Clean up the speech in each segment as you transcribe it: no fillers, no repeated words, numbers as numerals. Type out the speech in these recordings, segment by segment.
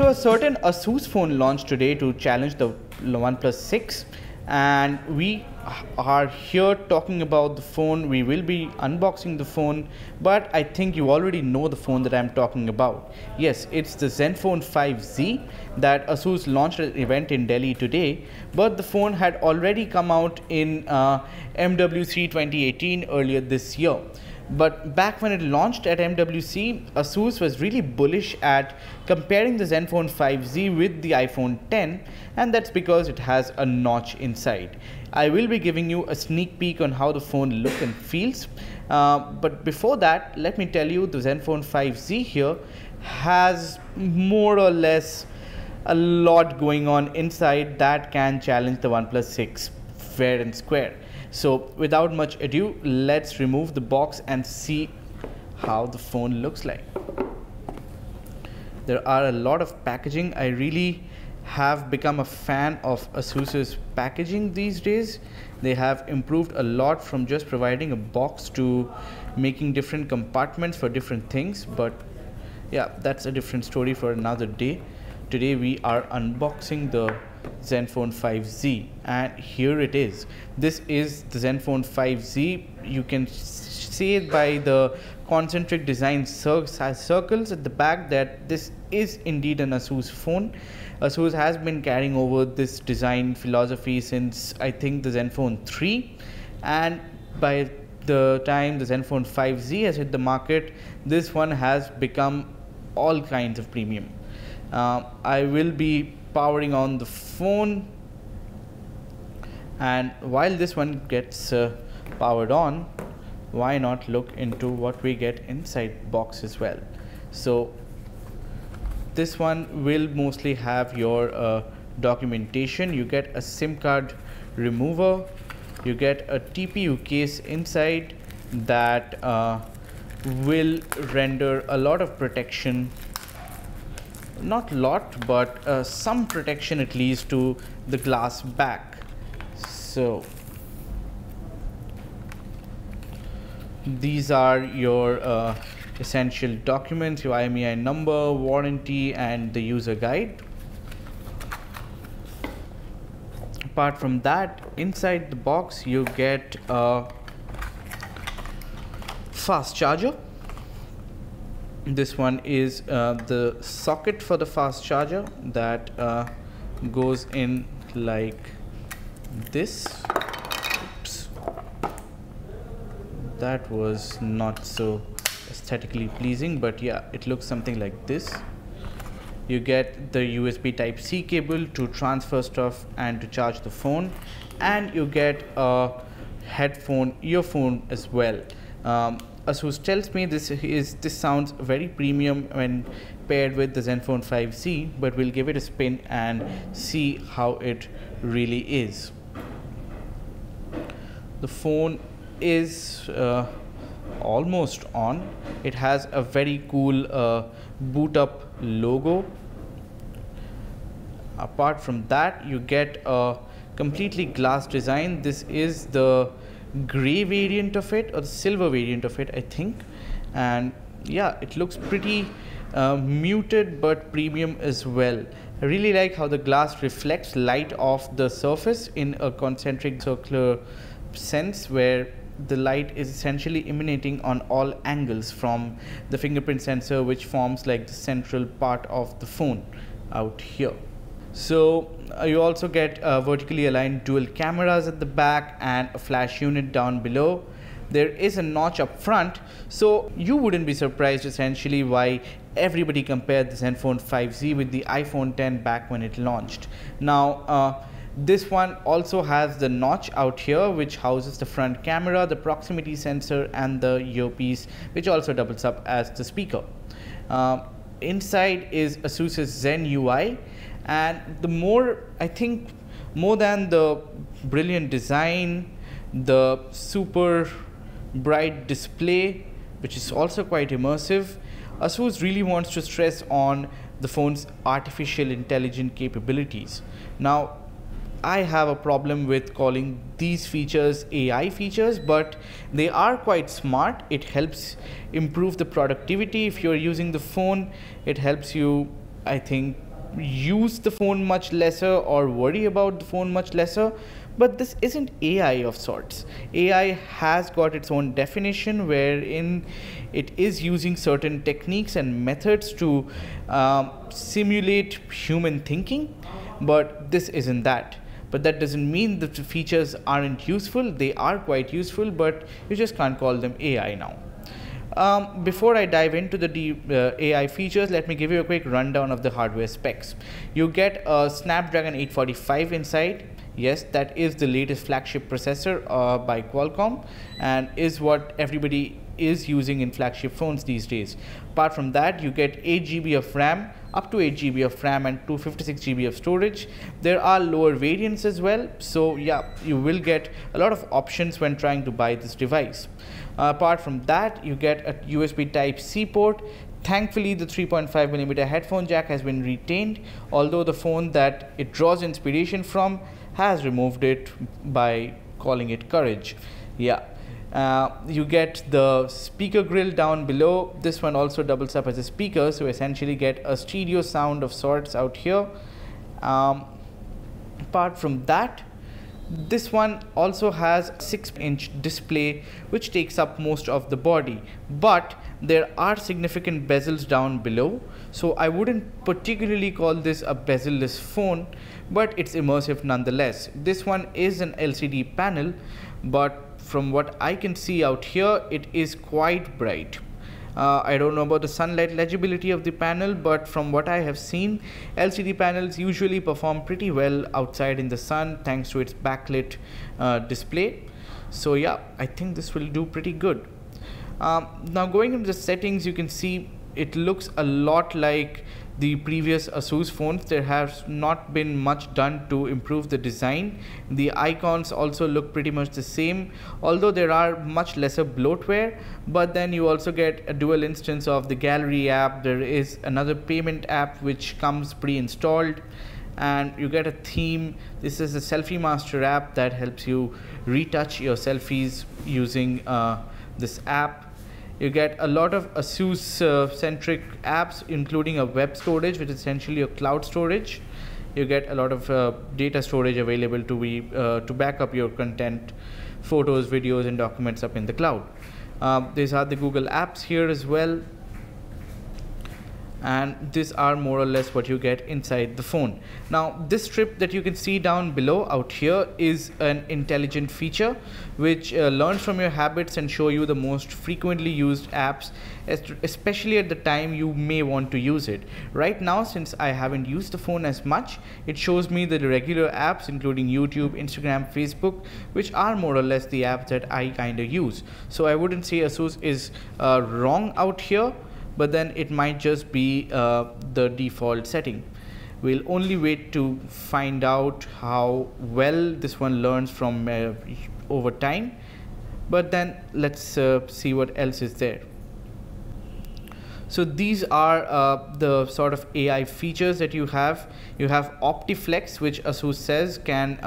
So a certain Asus phone launched today to challenge the OnePlus 6, and we are here talking about the phone. We will be unboxing the phone, but I think you already know the phone that I'm talking about. Yes, it's the Zenfone 5Z that Asus launched at an event in Delhi today, but the phone had already come out in MWC 2018 earlier this year. But back when it launched at MWC, Asus was really bullish at comparing the Zenfone 5Z with the iPhone X, and that's because it has a notch inside. I will be giving you a sneak peek on how the phone looks and feels. But before that, let me tell you the Zenfone 5Z here has more or less a lot going on inside that can challenge the OnePlus 6 fair and square. So without much ado, let's remove the box and see how the phone looks like. There are a lot of packaging. I really have become a fan of Asus's packaging these days. They have improved a lot from just providing a box to making different compartments for different things. But yeah, that's a different story for another day. Today we are unboxing the Zenfone 5Z, and here it is. This is the Zenfone 5Z. You can see it by the concentric design circles at the back that this is indeed an Asus phone. Asus has been carrying over this design philosophy since I think the Zenfone 3, and by the time the Zenfone 5Z has hit the market, this one has become all kinds of premium. I will be powering on the phone, and while this one gets powered on, why not look into what we get inside box as well. So this one will mostly have your documentation. You get a SIM card remover, you get a TPU case inside that will render a lot of protection. Not lot, but some protection at least to the glass back. So these are your essential documents: your IMEI number, warranty, and the user guide. Apart from that, inside the box you get a fast charger. This one is the socket for the fast charger that goes in like this. Oops. That was not so aesthetically pleasing, but yeah, it looks something like this. You get the USB Type-C cable to transfer stuff and to charge the phone, and you get a earphone as well. Asus tells me this sounds very premium when paired with the Zenfone 5Z, but we'll give it a spin and see how it really is. The phone is almost on. It has a very cool boot up logo. Apart from that, you get a completely glass design. This is the gray variant of it, or the silver variant of it, I think. And yeah, it looks pretty muted but premium as well. I really like how the glass reflects light off the surface in a concentric circular sense, where the light is essentially emanating on all angles from the fingerprint sensor, which forms like the central part of the phone out here. So you also get vertically aligned dual cameras at the back and a flash unit down below. There is a notch up front, so you wouldn't be surprised essentially why everybody compared the Zenfone 5Z with the iPhone X back when it launched. Now this one also has the notch out here, which houses the front camera, the proximity sensor, and the earpiece, which also doubles up as the speaker. Inside is Asus's Zen UI. And I think more than the brilliant design, the super bright display, which is also quite immersive, Asus really wants to stress on the phone's artificial intelligence capabilities. Now, I have a problem with calling these features AI features, but they are quite smart. It helps improve the productivity. If you're using the phone, it helps you, I think, use the phone much lesser or worry about the phone much lesser. But this isn't AI of sorts. AI has got its own definition wherein it is using certain techniques and methods to simulate human thinking, but this isn't that. But that doesn't mean that the features aren't useful. They are quite useful, but you just can't call them AI now. Before I dive into the AI features, let me give you a quick rundown of the hardware specs. You get a Snapdragon 845 inside. Yes, that is the latest flagship processor by Qualcomm, and is what everybody is using in flagship phones these days. Apart from that, you get 8 GB of RAM, up to 8 GB of RAM and 256 GB of storage. There are lower variants as well, so yeah, you will get a lot of options when trying to buy this device. Apart from that, you get a USB Type-C port. Thankfully, the 3.5mm headphone jack has been retained, although the phone that it draws inspiration from has removed it by calling it Courage. Yeah. You get the speaker grill down below. This one also doubles up as a speaker, so essentially get a stereo sound of sorts out here. Apart from that, this one also has a 6-inch display which takes up most of the body, but there are significant bezels down below, so I wouldn't particularly call this a bezel-less phone, but it's immersive nonetheless. This one is an LCD panel, but from what I can see out here, it is quite bright. I don't know about the sunlight legibility of the panel, but from what I have seen, LCD panels usually perform pretty well outside in the sun thanks to its backlit display. So yeah, I think this will do pretty good. Now going into the settings, you can see it looks a lot like the previous Asus phones. There has not been much done to improve the design. The icons also look pretty much the same, although there are much lesser bloatware, but then you also get a dual instance of the gallery app. There is another payment app which comes pre-installed, and you get a theme. This is a selfie master app that helps you retouch your selfies using this app. You get a lot of Asus centric apps, including a web storage, which is essentially a cloud storage. You get a lot of data storage available to back up your content, photos, videos, and documents up in the cloud. These are the Google apps here as well. And these are more or less what you get inside the phone. Now this strip that you can see down below out here is an intelligent feature which learns from your habits and show you the most frequently used apps, especially at the time you may want to use it. Right now, since I haven't used the phone as much, it shows me the regular apps including YouTube, Instagram, Facebook, which are more or less the apps that I kind of use. So I wouldn't say Asus is wrong out here, but then it might just be the default setting. We'll only wait to find out how well this one learns from over time, but then let's see what else is there. So these are the sort of AI features that you have. You have OptiFlex, which Asus says can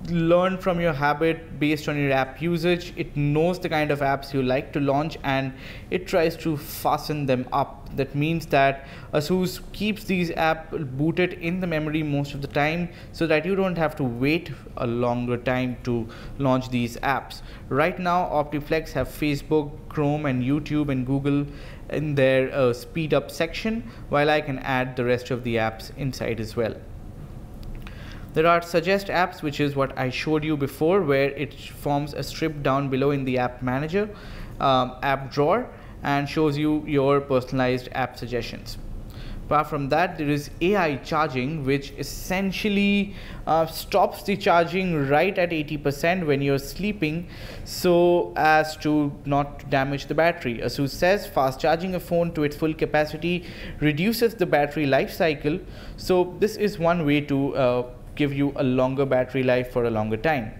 learn from your habit based on your app usage. It knows the kind of apps you like to launch and it tries to fasten them up. That means that Asus keeps these apps booted in the memory most of the time so that you don't have to wait a longer time to launch these apps. Right now, OptiFlex have Facebook, Chrome, and YouTube and Google in their speed up section, while I can add the rest of the apps inside as well. There are suggest apps, which is what I showed you before, where it forms a strip down below in the app manager app drawer and shows you your personalized app suggestions. Apart from that, there is AI charging, which essentially stops the charging right at 80% when you're sleeping, so as to not damage the battery. Asus says fast charging a phone to its full capacity reduces the battery life cycle, so this is one way to give you a longer battery life for a longer time.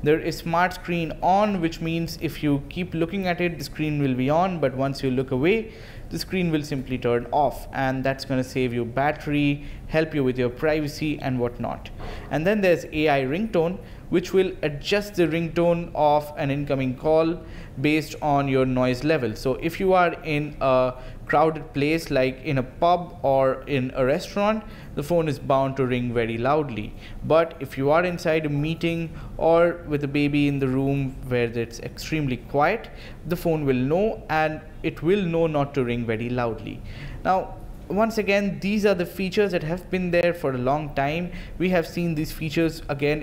There is smart screen on, which means if you keep looking at it, the screen will be on, but once you look away, the screen will simply turn off, and that's going to save you battery, help you with your privacy and whatnot. And then there's AI ringtone, which will adjust the ringtone of an incoming call based on your noise level. So if you are in a crowded place like in a pub or in a restaurant, the phone is bound to ring very loudly. But if you are inside a meeting or with a baby in the room where it's extremely quiet, the phone will know, and it will know not to ring very loudly. Now, once again, these are the features that have been there for a long time. We have seen these features again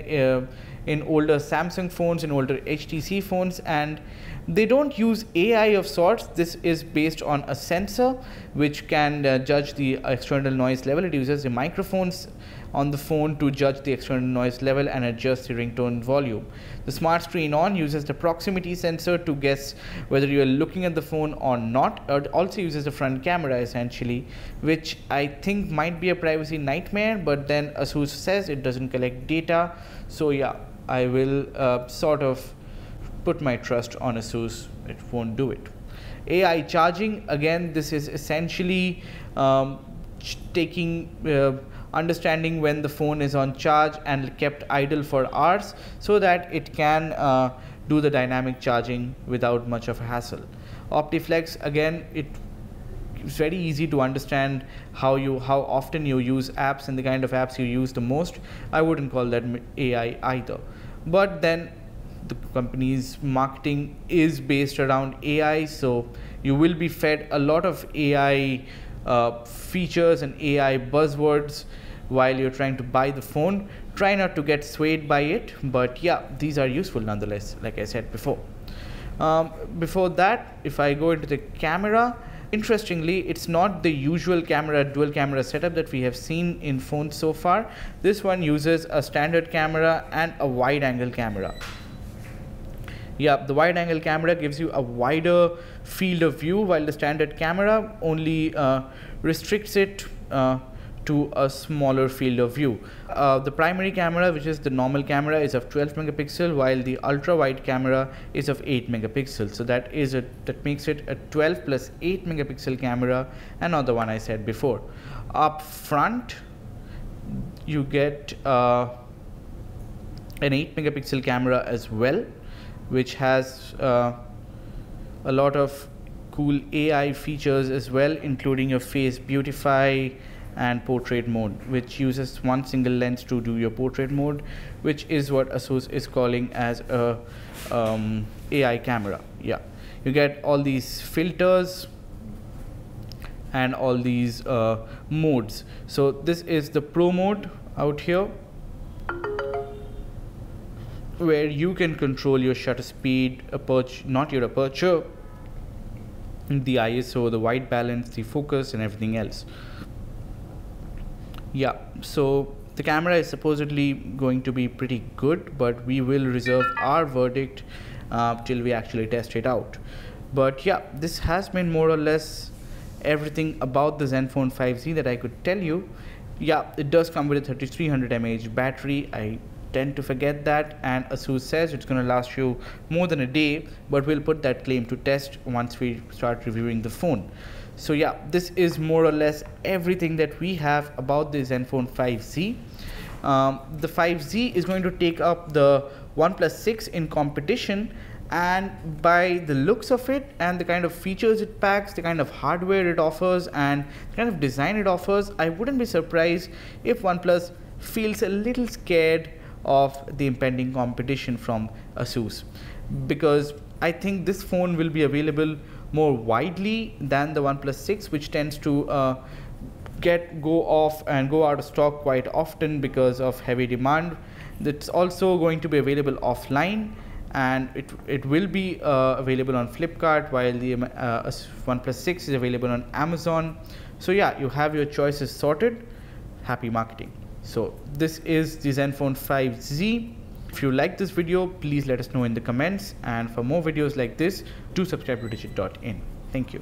in older Samsung phones, in older HTC phones, and they don't use AI of sorts. This is based on a sensor which can judge the external noise level. It uses the microphones on the phone to judge the external noise level and adjust the ringtone volume. The smart screen on uses the proximity sensor to guess whether you are looking at the phone or not. It also uses the front camera essentially, which I think might be a privacy nightmare, but then Asus says it doesn't collect data. So yeah, I will sort of put my trust on Asus. It won't do it. AI charging, again, this is essentially understanding when the phone is on charge and kept idle for hours so that it can do the dynamic charging without much of a hassle. OptiFlex, again, it's very easy to understand how often you use apps and the kind of apps you use the most. I wouldn't call that AI either. But then the company's marketing is based around AI, so you will be fed a lot of AI features and AI buzzwords while you're trying to buy the phone. Try not to get swayed by it, but yeah, these are useful nonetheless, like I said before. Before that, if I go into the camera, interestingly, it's not the usual dual camera setup that we have seen in phones so far. This one uses a standard camera and a wide angle camera. Yeah, the wide angle camera gives you a wider field of view, while the standard camera only restricts it to a smaller field of view. The primary camera, which is the normal camera, is of 12 megapixel, while the ultra wide camera is of 8 megapixels. So that makes it a 12 plus 8 megapixel camera, and not the one I said before. Up front, you get an 8 megapixel camera as well, which has a lot of cool AI features as well, including your face beautify and portrait mode, which uses one single lens to do your portrait mode, which is what Asus is calling as a AI camera. Yeah, you get all these filters and all these modes. So this is the Pro mode out here, where you can control your shutter speed, not your aperture, the ISO, the white balance, the focus, and everything else. Yeah, so the camera is supposedly going to be pretty good, but we will reserve our verdict till we actually test it out. But yeah, this has been more or less everything about the Zenfone 5Z that I could tell you. Yeah, it does come with a 3300 mAh battery. I tend to forget that, and Asus says it's going to last you more than a day, but we'll put that claim to test once we start reviewing the phone. So yeah, this is more or less everything that we have about the Zenfone 5Z. The 5Z is going to take up the OnePlus 6 in competition, and by the looks of it and the kind of features it packs, the kind of hardware it offers, and the kind of design it offers, I wouldn't be surprised if OnePlus feels a little scared of the impending competition from Asus, because I think this phone will be available more widely than the OnePlus 6, which tends to go out of stock quite often because of heavy demand. It's also going to be available offline, and it will be available on Flipkart, while the OnePlus 6 is available on Amazon. So yeah, you have your choices sorted. Happy marketing. So this is the Zenfone 5Z. If you like this video, please let us know in the comments, and for more videos like this, do subscribe to digit.in. Thank you.